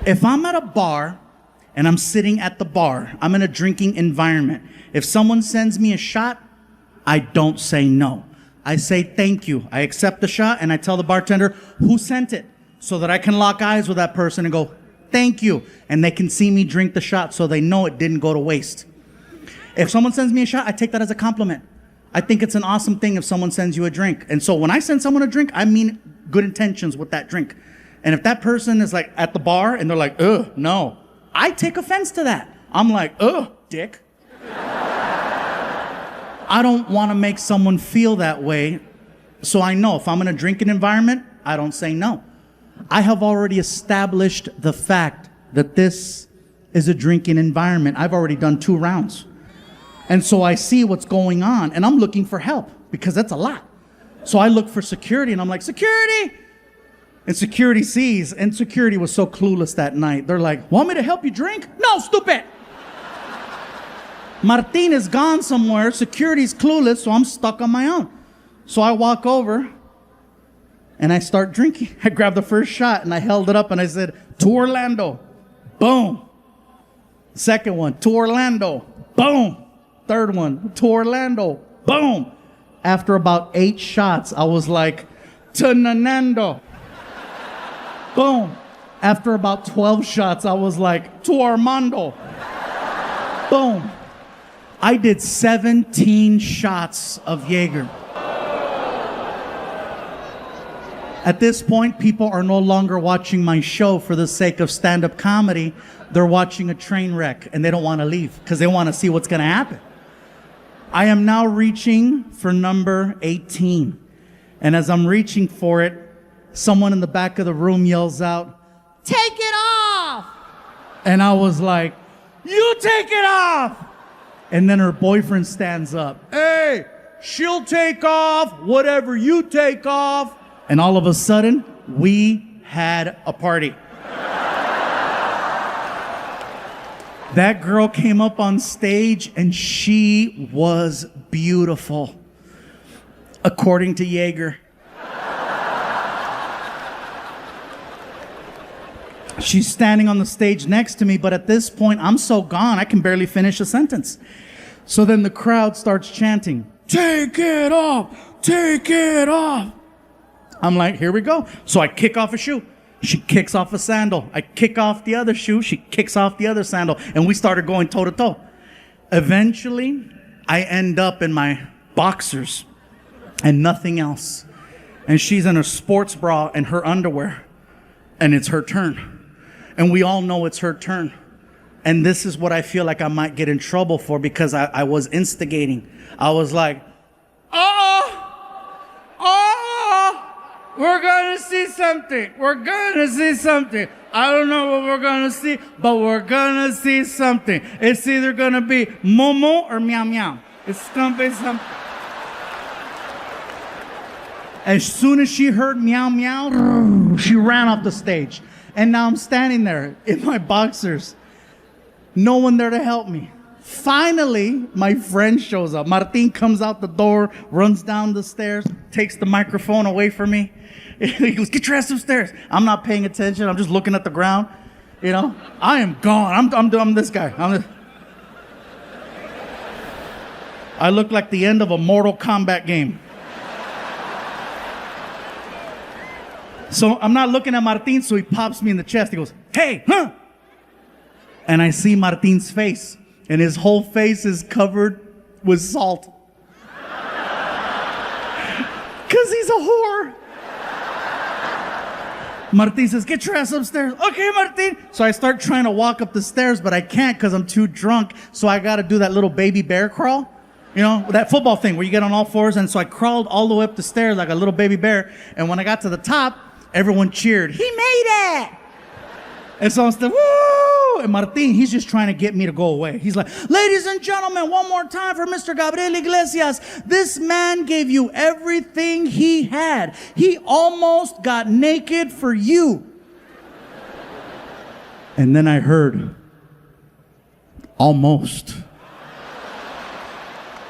If I'm at a bar and I'm sitting at the bar, I'm in a drinking environment. If someone sends me a shot, I don't say no. I say thank you. I accept the shot and I tell the bartender who sent it so that I can lock eyes with that person and go, thank you. And they can see me drink the shot so they know it didn't go to waste. If someone sends me a shot, I take that as a compliment. I think it's an awesome thing if someone sends you a drink. And so when I send someone a drink, I mean good intentions with that drink. And if that person is like at the bar and they're like, ugh, no, I take offense to that. I'm like, ugh, dick. I don't want to make someone feel that way. So I know if I'm in a drinking environment, I don't say no. I have already established the fact that this is a drinking environment. I've already done 2 rounds. And so I see what's going on and I'm looking for help because that's a lot. So I look for security and I'm like, security! And security sees, and security was so clueless that night. They're like, want me to help you drink? No, stupid! Martin is gone somewhere, security's clueless, so I'm stuck on my own. So I walk over and I start drinking. I grabbed the first shot and I held it up and I said, to Orlando. Boom. Second one, to Orlando. Boom. Third one, to Orlando. Boom. After about 8 shots, I was like, to Nanando. Boom. After about 12 shots, I was like, to Armando. Boom. I did 17 shots of Jaeger. At this point, people are no longer watching my show for the sake of stand-up comedy. They're watching a train wreck and they don't want to leave because they want to see what's going to happen. I am now reaching for number 18. And as I'm reaching for it, someone in the back of the room yells out, take it off! And I was like, you take it off! And then her boyfriend stands up. Hey, she'll take off whatever you take off. And all of a sudden, we had a party. That girl came up on stage and she was beautiful, according to Jaeger. She's standing on the stage next to me, but at this point, I'm so gone, I can barely finish a sentence. So then the crowd starts chanting, take it off, take it off. I'm like, here we go. So I kick off a shoe. She kicks off a sandal. I kick off the other shoe. She kicks off the other sandal. And we started going toe to toe. Eventually, I end up in my boxers and nothing else. And she's in her sports bra and her underwear. And it's her turn. And we all know it's her turn. And this is what I feel like I might get in trouble for because I was instigating. I was like, we're gonna see something. We're gonna see something. I don't know what we're gonna see, but we're gonna see something. It's either gonna be Momo or Meow Meow. It's gonna be something. As soon as she heard Meow Meow, she ran off the stage. And now I'm standing there in my boxers. No one there to help me. Finally, my friend shows up. Martin comes out the door, runs down the stairs, takes the microphone away from me. He goes, get your ass upstairs. I'm not paying attention. I'm just looking at the ground. You know, I am gone. I'm this guy. I look like the end of a Mortal Kombat game. So I'm not looking at Martin, so he pops me in the chest. He goes, hey, huh? And I see Martin's face, and his whole face is covered with salt. Because he's a whore. Martin says, get your ass upstairs. Okay, Martin. So I start trying to walk up the stairs, but I can't because I'm too drunk. So I got to do that little baby bear crawl. You know, that football thing where you get on all fours. And so I crawled all the way up the stairs like a little baby bear. And when I got to the top, everyone cheered. He made it. And so I'm still, woo! And Martin, he's just trying to get me to go away. He's like, ladies and gentlemen, one more time for Mr. Gabriel Iglesias. This man gave you everything he had. He almost got naked for you. And then I heard, almost.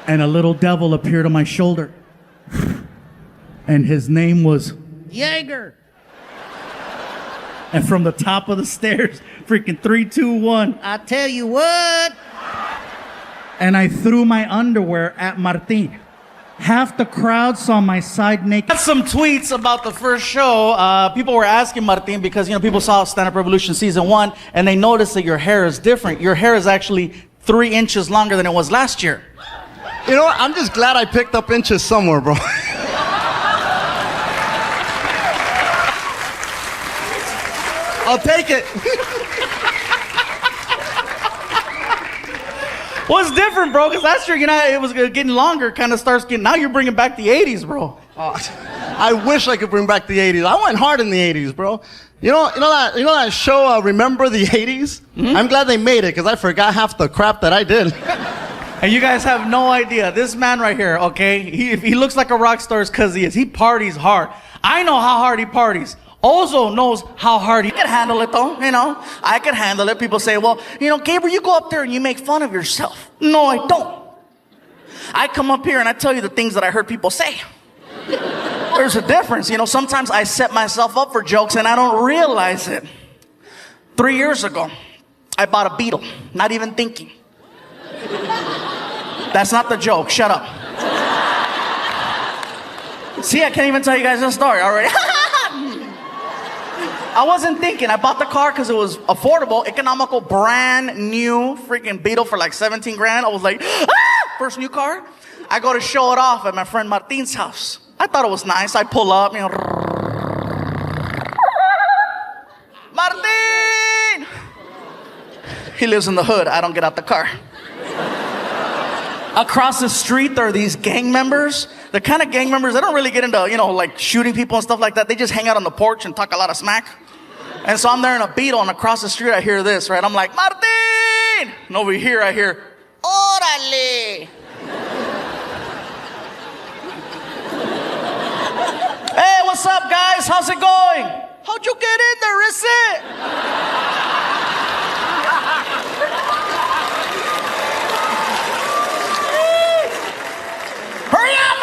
And a little devil appeared on my shoulder. And his name was Jaeger. And from the top of the stairs, freaking 3, 2, 1. I tell you what. And I threw my underwear at Martin. Half the crowd saw my side naked. Got some tweets about the first show. People were asking Martin because, people saw Stand Up Revolution season 1 and they noticed that your hair is different. Your hair is actually 3 inches longer than it was last year. You know what? I'm just glad I picked up inches somewhere, bro. I'll take it. What's different, bro? Because last year, it was getting longer, kind of starts getting, now you're bringing back the 80s, bro. I wish I could bring back the 80s. I went hard in the 80s, bro. You know that show, Remember the 80s? Mm-hmm. I'm glad they made it, because I forgot half the crap that I did. And you guys have no idea. This man right here, okay, if he looks like a rock star, it's because he is. He parties hard. I know how hard he parties. Ozo knows how hard he can handle it, though. I can handle it. People say, well, Gabriel, you go up there and you make fun of yourself. No, I don't. I come up here and I tell you the things that I heard people say. There's a difference. Sometimes I set myself up for jokes and I don't realize it. 3 years ago, I bought a Beetle, not even thinking. That's not the joke. Shut up. See, I can't even tell you guys this story already. I wasn't thinking. I bought the car because it was affordable, economical, brand new freaking Beetle for like 17 grand. I was like, first new car. I go to show it off at my friend Martin's house. I thought it was nice. I pull up, Martin! He lives in the hood. I don't get out the car. Across the street, there are these gang members. The kind of gang members, they don't really get into, like shooting people and stuff like that. They just hang out on the porch and talk a lot of smack. And so I'm there in a Beetle, and across the street, I hear this, right? I'm like, Martin! And over here, I hear, Órale! Hey, what's up, guys? How's it going? How'd you get in there, is it? Hurry up,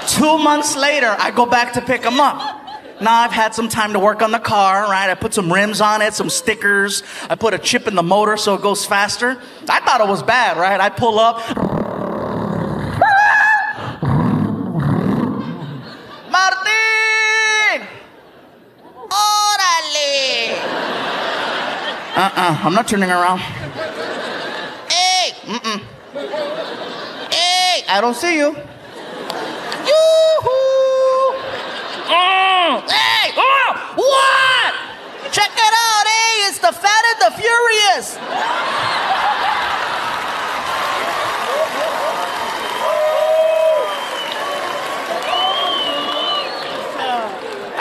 Martin! 2 months later, I go back to pick him up. Now I've had some time to work on the car, right? I put some rims on it, some stickers. I put a chip in the motor so it goes faster. I thought it was bad, right? I pull up. Martin! Órale! I'm not turning around. Hey! Hey! I don't see you. Yoo-hoo! Hey! Oh! What? Check it out, hey! It's the Fat and the Furious!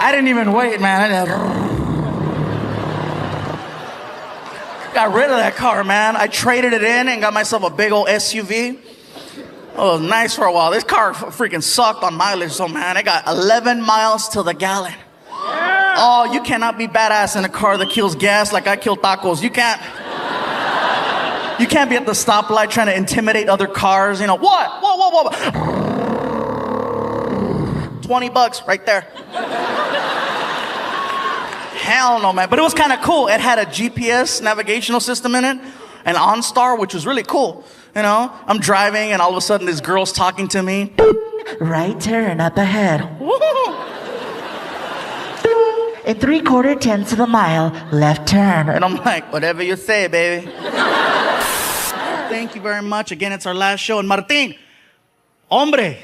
I didn't even wait, man. Got rid of that car, man. I traded it in and got myself a big old SUV. Oh, it was nice for a while. This car freaking sucked on mileage, so man, I got 11 miles to the gallon. Oh, you cannot be badass in a car that kills gas like I kill tacos. You can't be at the stoplight trying to intimidate other cars. What? Whoa. $20 right there. Hell no, man. But it was kind of cool. It had a GPS navigational system in it, an OnStar, which was really cool. I'm driving and all of a sudden this girl's talking to me. Right turn up ahead. In 3/4 tenths of a mile, left turn. And I'm like, whatever you say, baby. Thank you very much. Again, it's our last show. And Martin, hombre.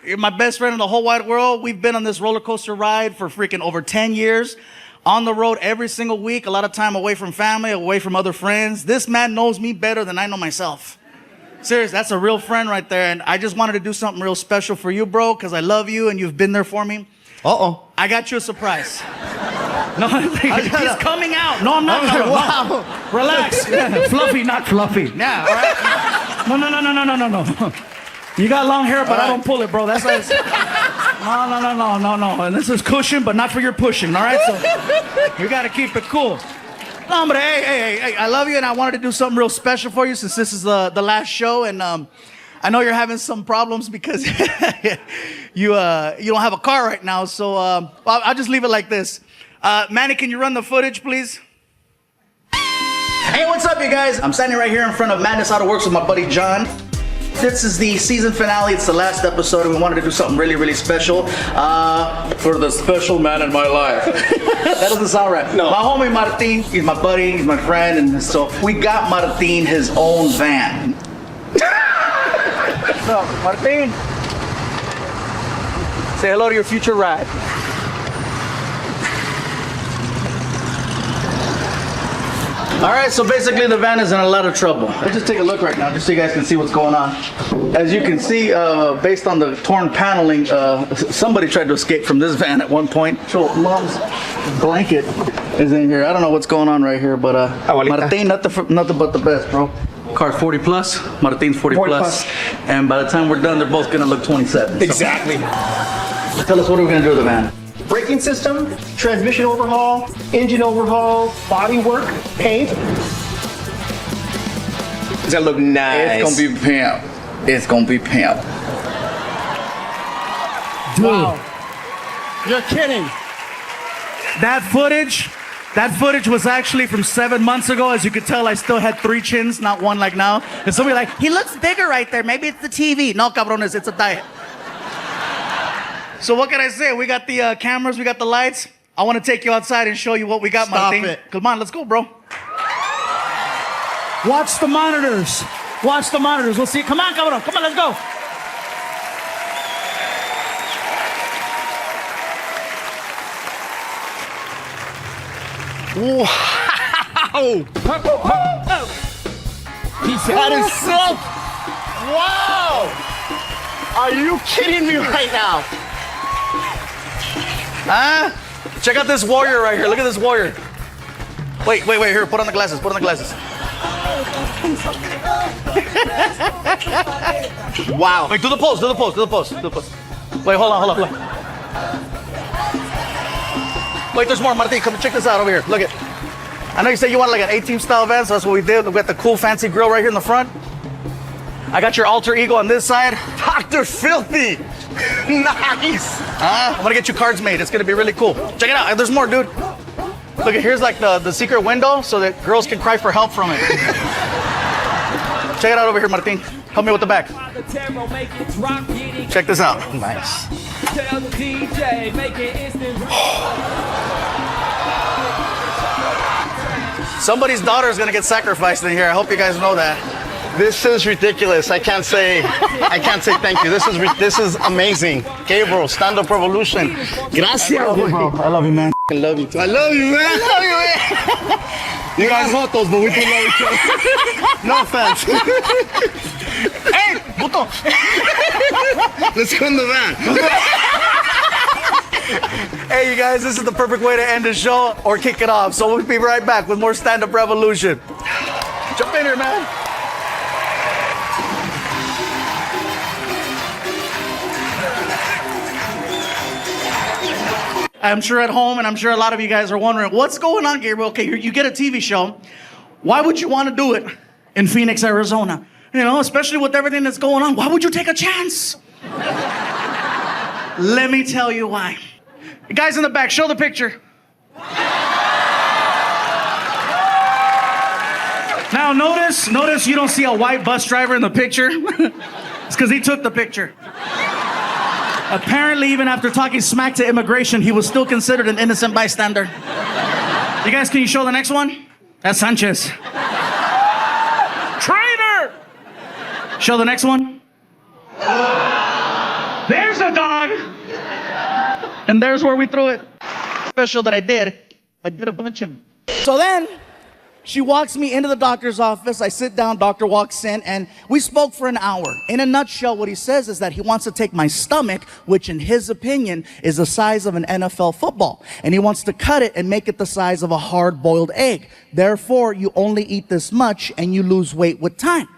You're my best friend in the whole wide world. We've been on this roller coaster ride for freaking over 10 years. On the road every single week, a lot of time away from family, away from other friends. This man knows me better than I know myself. Serious, that's a real friend right there. And I just wanted to do something real special for you, bro, because I love you and you've been there for me. Uh-oh. I got you a surprise. No, he's coming out. No, I'm not. Wow. Relax. Fluffy, not fluffy. Yeah, all right? No. You got long hair, but I don't pull it, bro. That's like... No. And this is cushion, but not for your pushing, all right? So we got to keep it cool. No, but hey, I love you, and I wanted to do something real special for you since this is the last show. And I I know you're having some problems because you don't have a car right now. So I'll just leave it like this. Manny, can you run the footage, please? Hey, what's up, you guys? I'm standing right here in front of Madness Auto Works with my buddy John. This is the season finale. It's the last episode, and we wanted to do something really, really special for the special man in my life. That doesn't sound right. No. My homie Martin, he's my buddy, he's my friend, and so we got Martin his own van. So, Martin, say hello to your future ride. All right, so basically the van is in a lot of trouble. Let's just take a look right now, just so you guys can see what's going on. As you can see, based on the torn paneling, somebody tried to escape from this van at one point. So mom's blanket is in here. I don't know what's going on right here, but Martin, nothing but the best, bro. Car's 40 plus, Martin's 40 plus, and by the time we're done, they're both gonna look 27. Exactly. So. Tell us what we're gonna do with the van. Braking system, transmission overhaul, engine overhaul, body work, paint. Does that look nice? It's gonna be pimp. It's gonna be pimp. Dude. Wow. You're kidding. That footage was actually from 7 months ago. As you could tell, I still had 3 chins, not one like now. And somebody like, he looks bigger right there. Maybe it's the TV. No, cabrones, it's a diet. So what can I say? We got the cameras, we got the lights. I want to take you outside and show you what we got, Martin. Stop it. Come on, let's go, bro. Watch the monitors. Watch the monitors. We'll see. Come on, cabrón. Come on, let's go. Wow! That is so... Wow! Are you kidding me right now? Check out this warrior right here. Look at this warrior. Wait, here, put on the glasses, Wow. Wait, do the pose. Wait, hold on. Wait, there's more, Martin. Come check this out over here. Look at. I know you said you want like an A-Team style van, so that's what we did. We got the cool fancy grill right here in the front. I got your alter ego on this side. Dr. Filthy. Nice. I'm gonna get you cards made. It's gonna be really cool. Check it out. There's more, dude. Look, here's like the secret window so that girls can cry for help from it. Check it out over here, Martin. Help me with the back. Check this out. Nice. Somebody's daughter is gonna get sacrificed in here. I hope you guys know that. This is ridiculous. I can't say thank you. This is amazing. Gabriel, stand-up revolution. Gracias, bro. I love you, man. I love you too. I love you, man. You guys jotos, but we do love each other. No offense. Hey, puto. Let's go in the van. Hey, you guys, this is the perfect way to end the show or kick it off. So we'll be right back with more stand-up revolution. Jump in here, man. I'm sure at home, and I'm sure a lot of you guys are wondering, what's going on, Gabriel? Okay, you get a TV show. Why would you want to do it in Phoenix, Arizona? You know, especially with everything that's going on. Why would you take a chance? Let me tell you why. The guys in the back, show the picture. Now notice you don't see a white bus driver in the picture. It's because he took the picture. Apparently, even after talking smack to immigration, he was still considered an innocent bystander. You guys, can you show the next one? That's Sanchez. Traitor! Show the next one. There's a dog! And there's where we threw it. Special that I did a bunch of them. So then, she walks me into the doctor's office. I sit down, doctor walks in, and we spoke for an hour. In a nutshell, what he says is that he wants to take my stomach, which in his opinion is the size of an NFL football, and he wants to cut it and make it the size of a hard-boiled egg. Therefore, you only eat this much and you lose weight with time.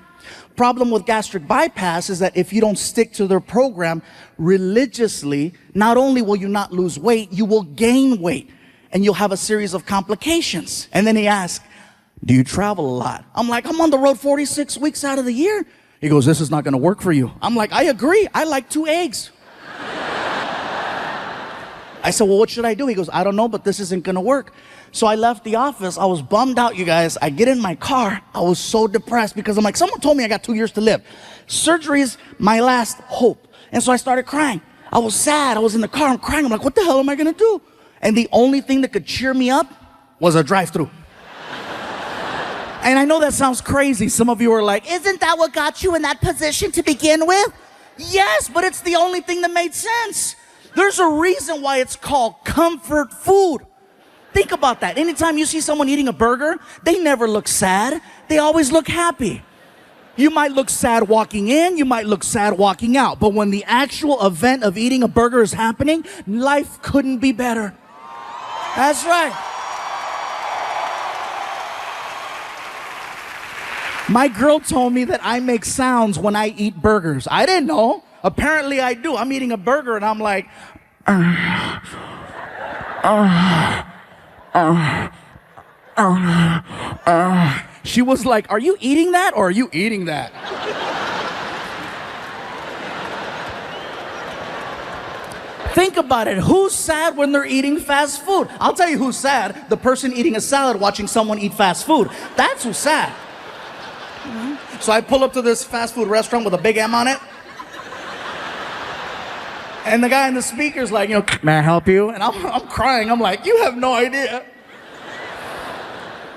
Problem with gastric bypass is that if you don't stick to their program religiously, not only will you not lose weight, you will gain weight, and you'll have a series of complications. And then he asked, do you travel a lot? I'm like, I'm on the road 46 weeks out of the year. He goes, this is not gonna work for you. I'm like, I agree, I like 2 eggs. I said, well, what should I do? He goes, I don't know, but this isn't gonna work. So I left the office. I was bummed out, you guys. I get in my car. I was so depressed because I'm like, someone told me I got 2 years to live. Surgery's my last hope. And so I started crying. I was sad. I was in the car. I'm crying. I'm like, what the hell am I gonna do? And the only thing that could cheer me up was a drive-thru. And I know that sounds crazy. Some of you are like, isn't that what got you in that position to begin with? Yes, but it's the only thing that made sense. There's a reason why it's called comfort food. Think about that. Anytime you see someone eating a burger, they never look sad. They always look happy. You might look sad walking in, you might look sad walking out, but when the actual event of eating a burger is happening, life couldn't be better. That's right. My girl told me that I make sounds when I eat burgers. I didn't know. Apparently I do. I'm eating a burger and I'm like, She was like, are you eating that or are you eating that? Think about it. Who's sad when they're eating fast food? I'll tell you who's sad. The person eating a salad watching someone eat fast food. That's who's sad. So I pull up to this fast food restaurant with a big M on it. And the guy in the speaker's like, may I help you? And I'm crying. I'm like, you have no idea.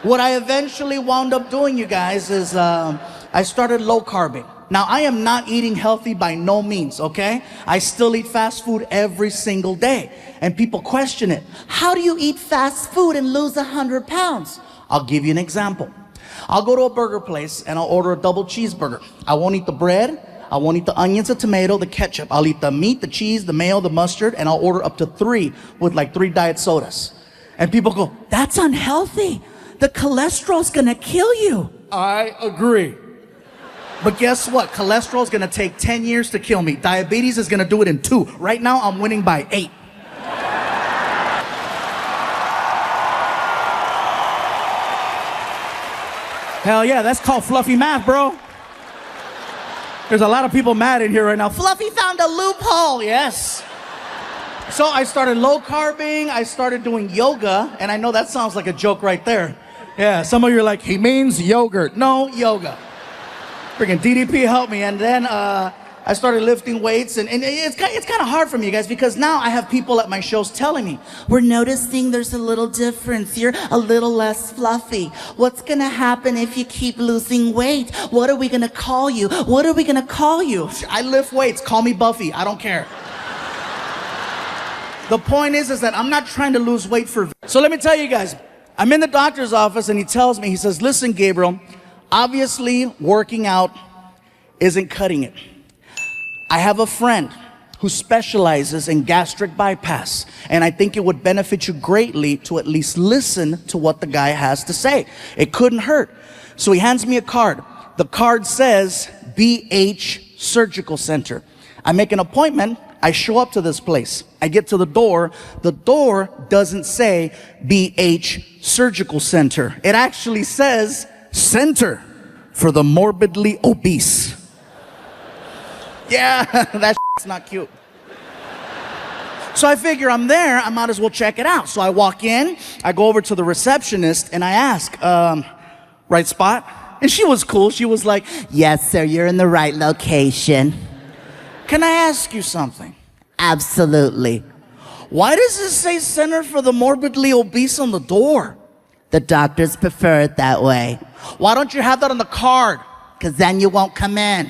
What I eventually wound up doing, you guys, is I started low carbing. Now, I am not eating healthy by no means, okay? I still eat fast food every single day. And people question it. How do you eat fast food and lose 100 pounds? I'll give you an example. I'll go to a burger place and I'll order a double cheeseburger. I won't eat the bread. I won't eat the onions, the tomato, the ketchup. I'll eat the meat, the cheese, the mayo, the mustard, and I'll order up to 3 with like 3 diet sodas. And people go, that's unhealthy. The cholesterol's gonna kill you. I agree. But guess what? Cholesterol's gonna take 10 years to kill me. Diabetes is gonna do it in 2. Right now, I'm winning by 8. Hell yeah, that's called fluffy math, bro. There's a lot of people mad in here right now. Fluffy found a loophole, yes. So I started low carbing, I started doing yoga, and I know that sounds like a joke right there. Yeah, some of you are like, he means yogurt. No, yoga. Freaking DDP helped me, and then I started lifting weights, and it's kind of hard for me, you guys, because now I have people at my shows telling me, we're noticing there's a little difference. You're a little less fluffy. What's gonna happen if you keep losing weight? What are we gonna call you? What are we gonna call you? I lift weights. Call me Buffy. I don't care. The point is that I'm not trying to lose weight for... So let me tell you guys, I'm in the doctor's office, and he tells me, he says, listen, Gabriel, obviously working out isn't cutting it. I have a friend who specializes in gastric bypass, and I think it would benefit you greatly to at least listen to what the guy has to say. It couldn't hurt. So he hands me a card. The card says BH Surgical Center. I make an appointment. I show up to this place. I get to the door. The door doesn't say BH Surgical Center. It actually says Center for the Morbidly Obese. Yeah, that shit's not cute. So I figure I'm there, I might as well check it out. So I walk in, I go over to the receptionist, and I ask, right spot? And she was cool. She was like, yes, sir, you're in the right location. Can I ask you something? Absolutely. Why does it say Center for the Morbidly Obese on the door? The doctors prefer it that way. Why don't you have that on the card? Because then you won't come in.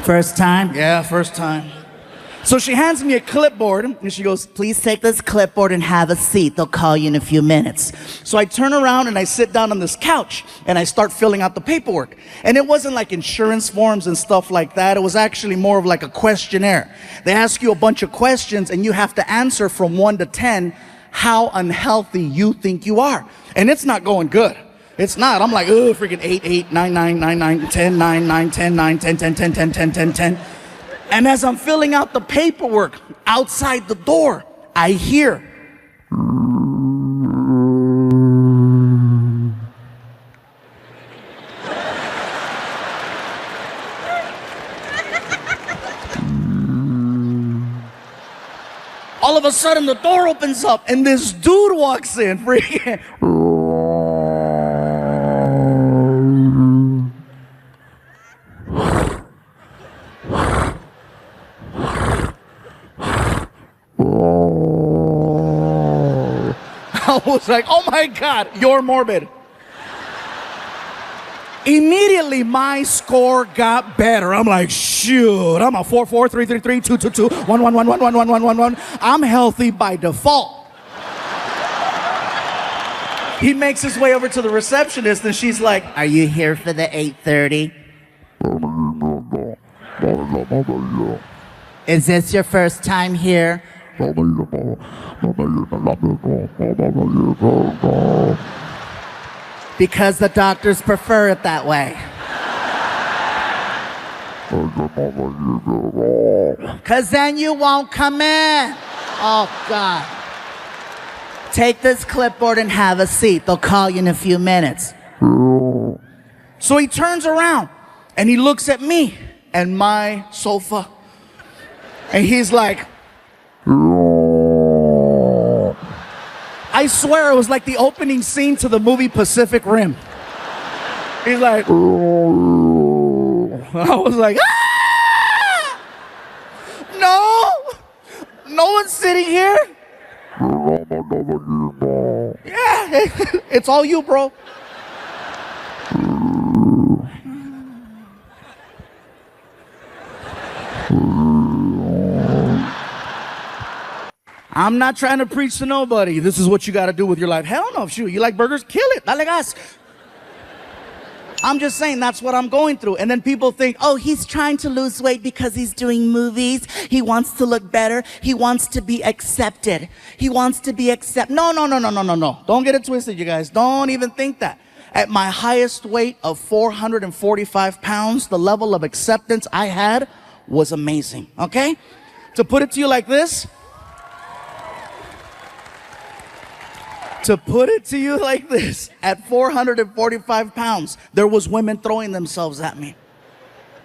First time? Yeah, first time. So she hands me a clipboard, and she goes, please take this clipboard and have a seat. They'll call you in a few minutes. So I turn around and I sit down on this couch, and I start filling out the paperwork. And it wasn't like insurance forms and stuff like that. It was actually more of like a questionnaire. They ask you a bunch of questions, and you have to answer from 1 to 10 how unhealthy you think you are. And it's not going good. It's not. I'm like, oh, freaking 8, 8, 9, 9, 9, 9, 10, 9, 9, 10, 9, 10, 10, 10, 10, 10, 10, 10. And as I'm filling out the paperwork outside the door, I hear. a sudden, the door opens up, and this dude walks in, freaking. I was like, oh my God, you're morbid. Immediately, my score got better. I'm like, shoot, I'm a 4-4, 3-3-3, 2-2-2, 1-1-1, 1-1-1, 1-1-1. I'm healthy by default. He makes his way over to the receptionist, and she's like, are you here for the 8:30? Is this your first time here? Because the doctors prefer it that way. Because then you won't come in. Oh, God. Take this clipboard and have a seat. They'll call you in a few minutes. So he turns around and he looks at me and my sofa. And he's like, I swear it was like the opening scene to the movie Pacific Rim. He's like, I was like, ah! No one's sitting here. Yeah, it's all you, bro. I'm not trying to preach to nobody. This is what you got to do with your life. Hell no, shoot. You like burgers? Kill it. Dale gas. I'm just saying that's what I'm going through. And then people think, oh, he's trying to lose weight because he's doing movies. He wants to look better. He wants to be accepted. He wants to be accepted. No. Don't get it twisted, you guys. Don't even think that. At my highest weight of 445 pounds, the level of acceptance I had was amazing. Okay? To put it to you like this, at 445 pounds, there was women throwing themselves at me.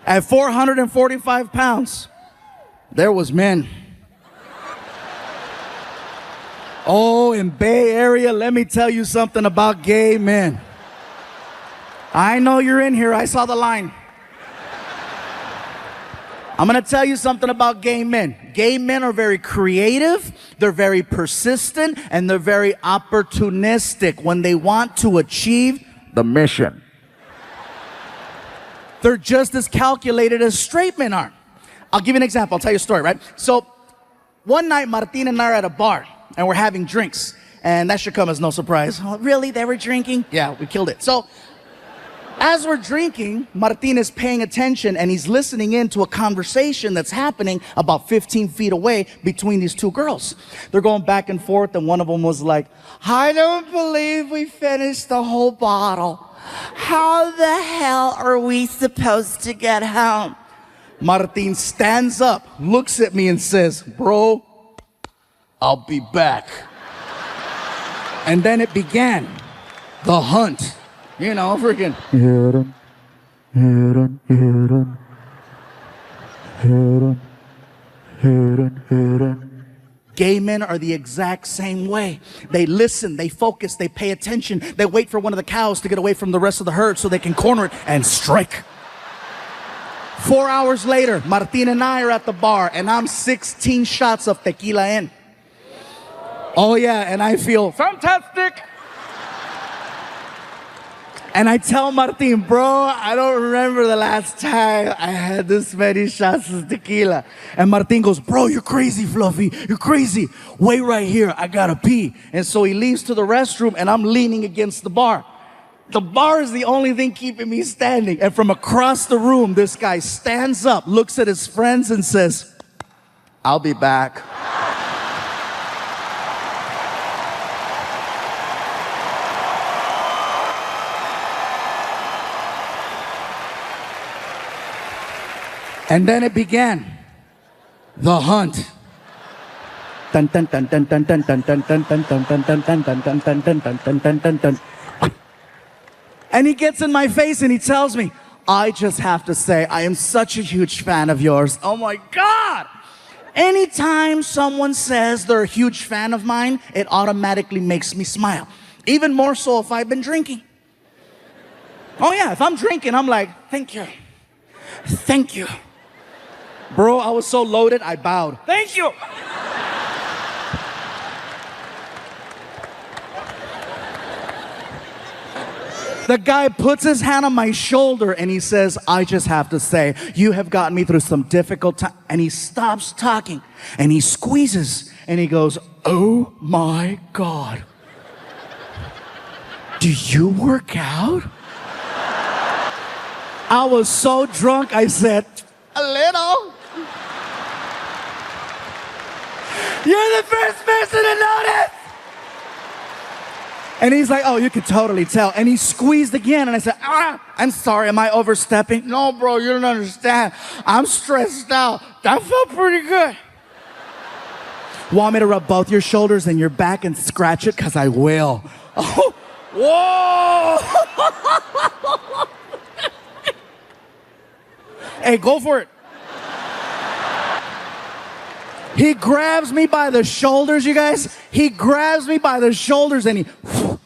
At 445 pounds, there was men. Oh, in Bay Area, let me tell you something about gay men. I know you're in here. I saw the line. I'm going to tell you something about gay men. Gay men are very creative, they're very persistent, and they're very opportunistic when they want to achieve the mission. They're just as calculated as straight men are. I'll give you an example. I'll tell you a story, right? So one night, Martin and I are at a bar, and we're having drinks. And that should come as no surprise. Oh, really? They were drinking? Yeah, we killed it. So as we're drinking, Martin is paying attention and he's listening in to a conversation that's happening about 15 feet away between these two girls. They're going back and forth, and one of them was like, I don't believe we finished the whole bottle. How the hell are we supposed to get home? Martin stands up, looks at me and says, bro, I'll be back. And then it began, the hunt. You know, freaking. Gay men are the exact same way. They listen, they focus, they pay attention. They wait for one of the cows to get away from the rest of the herd so they can corner it and strike. 4 hours later, Martin and I are at the bar, and I'm 16 shots of tequila in. Oh yeah, and I feel fantastic. And I tell Martin, bro, I don't remember the last time I had this many shots of tequila. And Martin goes, bro, you're crazy, Fluffy. You're crazy. Wait right here. I gotta pee. And so he leaves to the restroom, and I'm leaning against the bar. The bar is the only thing keeping me standing. And from across the room, this guy stands up, looks at his friends, and says, I'll be back. And then it began, the hunt. And he gets in my face and he tells me, I just have to say, I am such a huge fan of yours. Oh my God. Anytime someone says they're a huge fan of mine, it automatically makes me smile. Even more so if I've been drinking. Oh yeah, if I'm drinking, I'm like, thank you. Thank you. Bro, I was so loaded, I bowed. Thank you. The guy puts his hand on my shoulder and he says, I just have to say, you have gotten me through some difficult time. And he stops talking and he squeezes and he goes, oh my God. Do you work out? I was so drunk, I said, a little. You're the first person to notice. And he's like, oh, you can totally tell. And he squeezed again. And I said, I'm sorry, am I overstepping? No, bro, you don't understand. I'm stressed out. That felt pretty good. Want me to rub both your shoulders and your back and scratch it? Because I will. Oh, whoa. Hey, go for it. He grabs me by the shoulders, you guys. He grabs me by the shoulders and he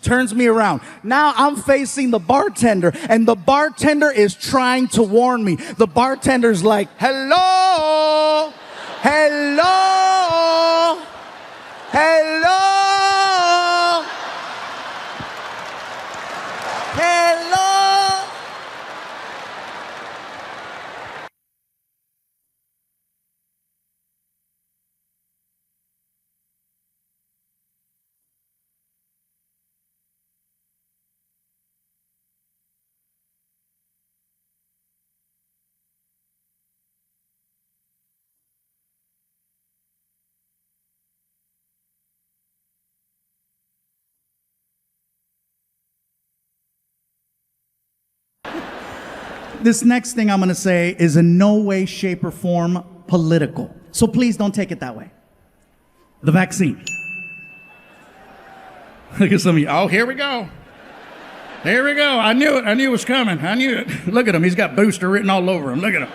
turns me around. Now I'm facing the bartender and the bartender is trying to warn me. The bartender's like, hello, hello, hello, hello. This next thing I'm going to say is in no way, shape, or form political. So please don't take it that way. The vaccine. Look at some of you. Oh, here we go. Here we go. I knew it. I knew it was coming. I knew it. Look at him. He's got booster written all over him. Look at him.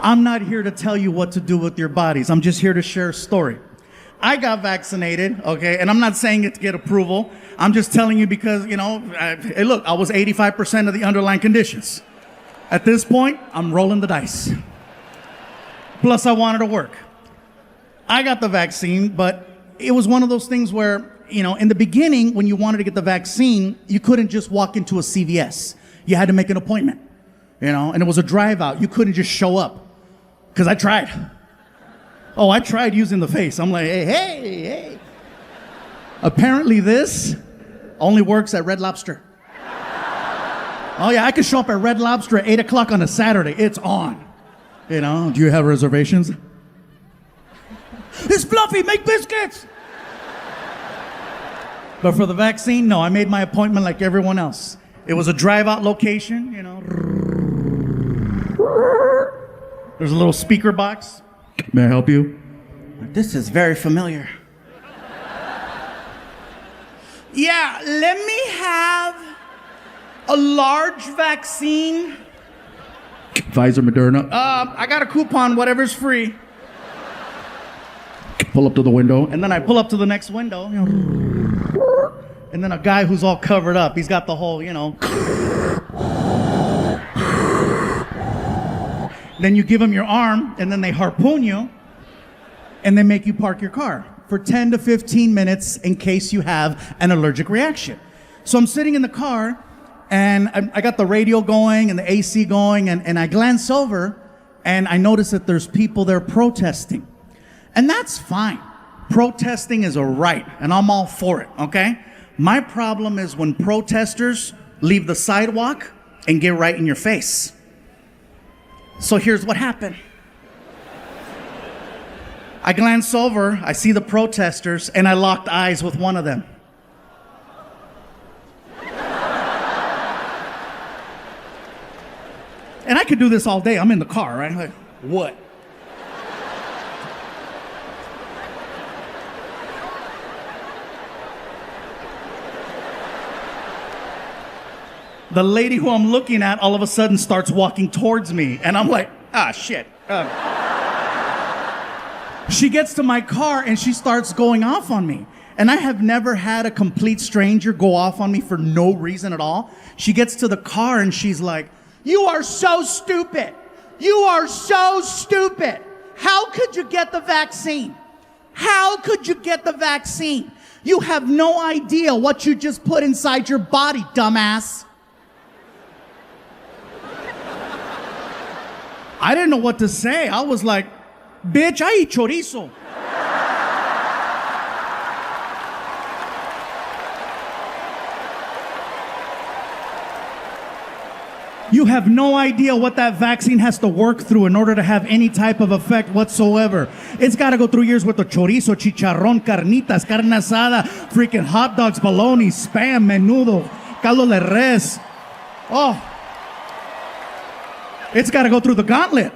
I'm not here to tell you what to do with your bodies. I'm just here to share a story. I got vaccinated, okay, and I'm not saying it to get approval. I'm just telling you because, hey, look, I was 85% of the underlying conditions. At this point, I'm rolling the dice. Plus, I wanted to work. I got the vaccine, but it was one of those things where, in the beginning, when you wanted to get the vaccine, you couldn't just walk into a CVS. You had to make an appointment, and it was a drive out. You couldn't just show up, because I tried. Oh, I tried using the face. I'm like, hey. Apparently this only works at Red Lobster. Oh yeah, I could show up at Red Lobster at 8 o'clock on a Saturday. It's on. Do you have reservations? It's fluffy, make biscuits. But for the vaccine, no, I made my appointment like everyone else. It was a drive-out location, There's a little speaker box. May I help you? This is very familiar. Yeah, let me have a large vaccine. Pfizer, Moderna. I got a coupon, whatever's free. Pull up to the window. And then I pull up to the next window. And then a guy who's all covered up, he's got the whole, Then you give them your arm, and then they harpoon you, and they make you park your car for 10 to 15 minutes in case you have an allergic reaction. So I'm sitting in the car, and I got the radio going and the AC going, and I glance over, and I notice that there's people there protesting. And that's fine. Protesting is a right, and I'm all for it, okay? My problem is when protesters leave the sidewalk and get right in your face. So here's what happened. I glance over, I see the protesters, and I locked eyes with one of them. And I could do this all day. I'm in the car, right? Like, what? The lady who I'm looking at all of a sudden starts walking towards me. And I'm like, Ah, shit. She gets to my car and she starts going off on me. And I have never had a complete stranger go off on me for no reason at all. She gets to the car and she's like, "You are so stupid. You are so stupid. How could you get the vaccine? How could you get the vaccine? You have no idea what you just put inside your body, dumbass." I didn't know what to say. I was like, "Bitch, I eat chorizo." You have no idea what that vaccine has to work through in order to have any type of effect whatsoever. It's got to go through years worth of chorizo, chicharrón, carnitas, carne asada, freaking hot dogs, bologna, spam, menudo, caldo de res. Oh, it's got to go through the gauntlet.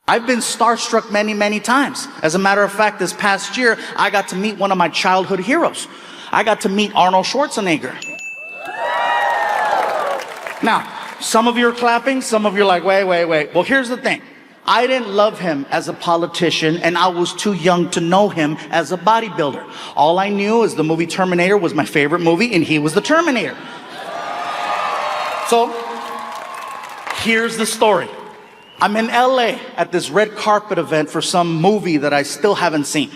I've been starstruck many, many times. As a matter of fact, this past year, I got to meet one of my childhood heroes. I got to meet Arnold Schwarzenegger. Now, some of you are clapping, some of you are like, wait. Well, here's the thing. I didn't love him as a politician, and I was too young to know him as a bodybuilder. All I knew is the movie Terminator was my favorite movie, and he was the Terminator. So, here's the story. I'm in LA at this red carpet event for some movie that I still haven't seen.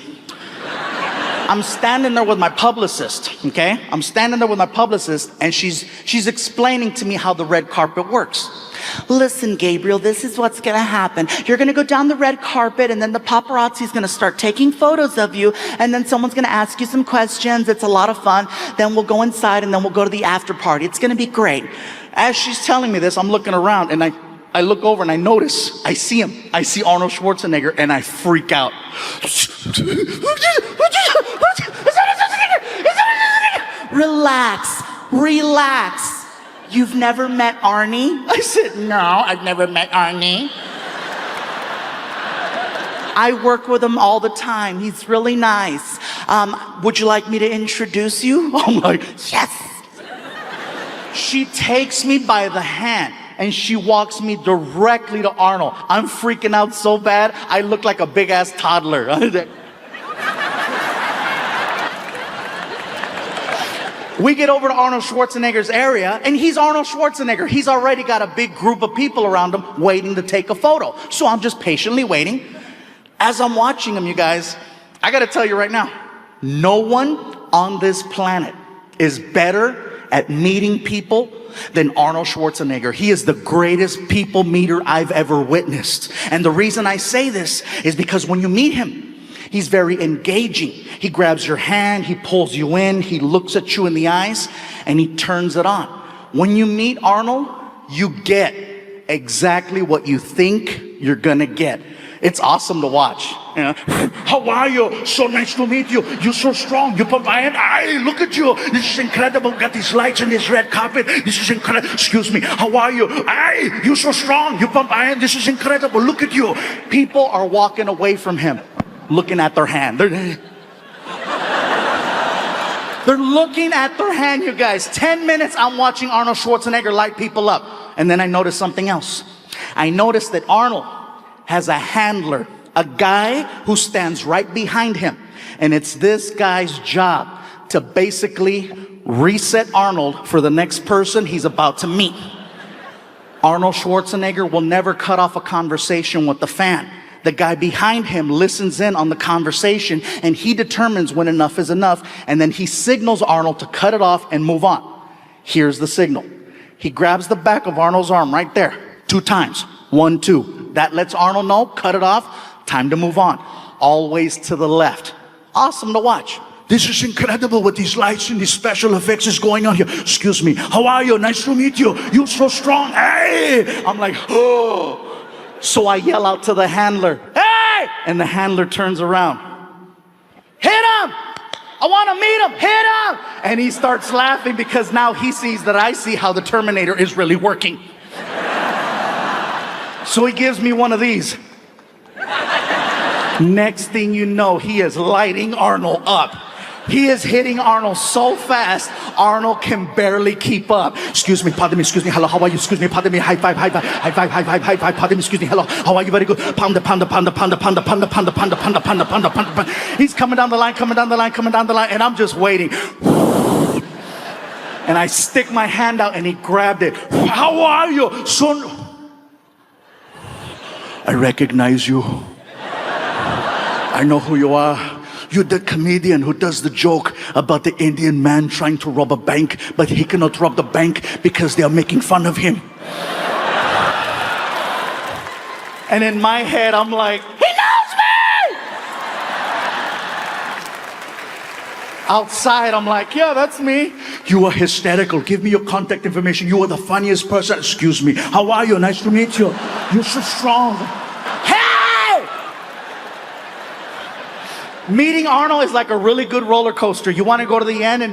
I'm standing there with my publicist, okay? I'm standing there with my publicist, and she's explaining to me how the red carpet works. "Listen, Gabriel, this is what's gonna happen. You're gonna go down the red carpet, and then the paparazzi's gonna start taking photos of you, and then someone's gonna ask you some questions. It's a lot of fun. Then we'll go inside, and then we'll go to the after party. It's gonna be great." As she's telling me this, I'm looking around, and I look over and I notice, I see him. I see Arnold Schwarzenegger, and I freak out. Relax. You've never met Arnie? I said, "No, I've never met Arnie. I work with him all the time. He's really nice. Would you like me to introduce you?" I'm like, "Yes." She takes me by the hand and she walks me directly to Arnold. I'm freaking out so bad, I look like a big ass toddler. We get over to Arnold Schwarzenegger's area, and he's Arnold Schwarzenegger. He's already got a big group of people around him waiting to take a photo. So I'm just patiently waiting. As I'm watching him, you guys, I gotta tell you right now, no one on this planet is better at meeting people than Arnold Schwarzenegger. He is the greatest people meter I've ever witnessed. And the reason I say this is because when you meet him, he's very engaging. He grabs your hand, he pulls you in, he looks at you in the eyes, and he turns it on. When you meet Arnold, you get exactly what you think you're gonna get. It's awesome to watch. You know? "How are you? So nice to meet you. You're so strong. You put my hand. Hey, look at you. This is incredible. Got these lights and this red carpet. This is incredible. Excuse me. How are you? Hey, you're so strong. You put my hand. This is incredible. Look at you." People are walking away from him, looking at their hand. They're looking at their hand, you guys. 10 minutes I'm watching Arnold Schwarzenegger light people up. And then I noticed something else. I noticed that Arnold has a handler, a guy who stands right behind him. And it's this guy's job to basically reset Arnold for the next person he's about to meet. Arnold Schwarzenegger will never cut off a conversation with the fan. The guy behind him listens in on the conversation, and he determines when enough is enough, and then he signals Arnold to cut it off and move on. Here's the signal. He grabs the back of Arnold's arm right there, 2 times. 1, 2. That lets Arnold know, cut it off, time to move on. Always to the left. Awesome to watch. "This is incredible with these lights and these special effects is going on here. Excuse me, how are you? Nice to meet you. You're so strong. Hey!" I'm like, oh. So I yell out to the handler, hey! And the handler turns around. Hit him! I want to meet him. Hit him! And he starts laughing because now he sees that I see how the Terminator is really working. So he gives me one of these. Next thing you know, he is lighting Arnold up. He is hitting Arnold so fast, Arnold can barely keep up. Excuse me, pardon me, excuse me, hello, how are you? Excuse me, pardon me, high five, high five, high five, high five, high five, pardon me, excuse me, hello, how are you? Very good. Pound, pound, pound, pound, pound, pound, pound, pound, pound, pound, pound, pound, pound. He's coming down the line, coming down the line, coming down the line, and I'm just waiting. And I stick my hand out and he grabbed it. How are you, son? I recognize you. I know who you are. You're the comedian who does the joke about the Indian man trying to rob a bank, but he cannot rob the bank because they are making fun of him. And in my head, I'm like, he knows me! Outside, I'm like, yeah, that's me. You are hysterical. Give me your contact information. You are the funniest person. Excuse me. How are you? Nice to meet you. You're so strong. Meeting Arnold is like a really good roller coaster. You want to go to the end and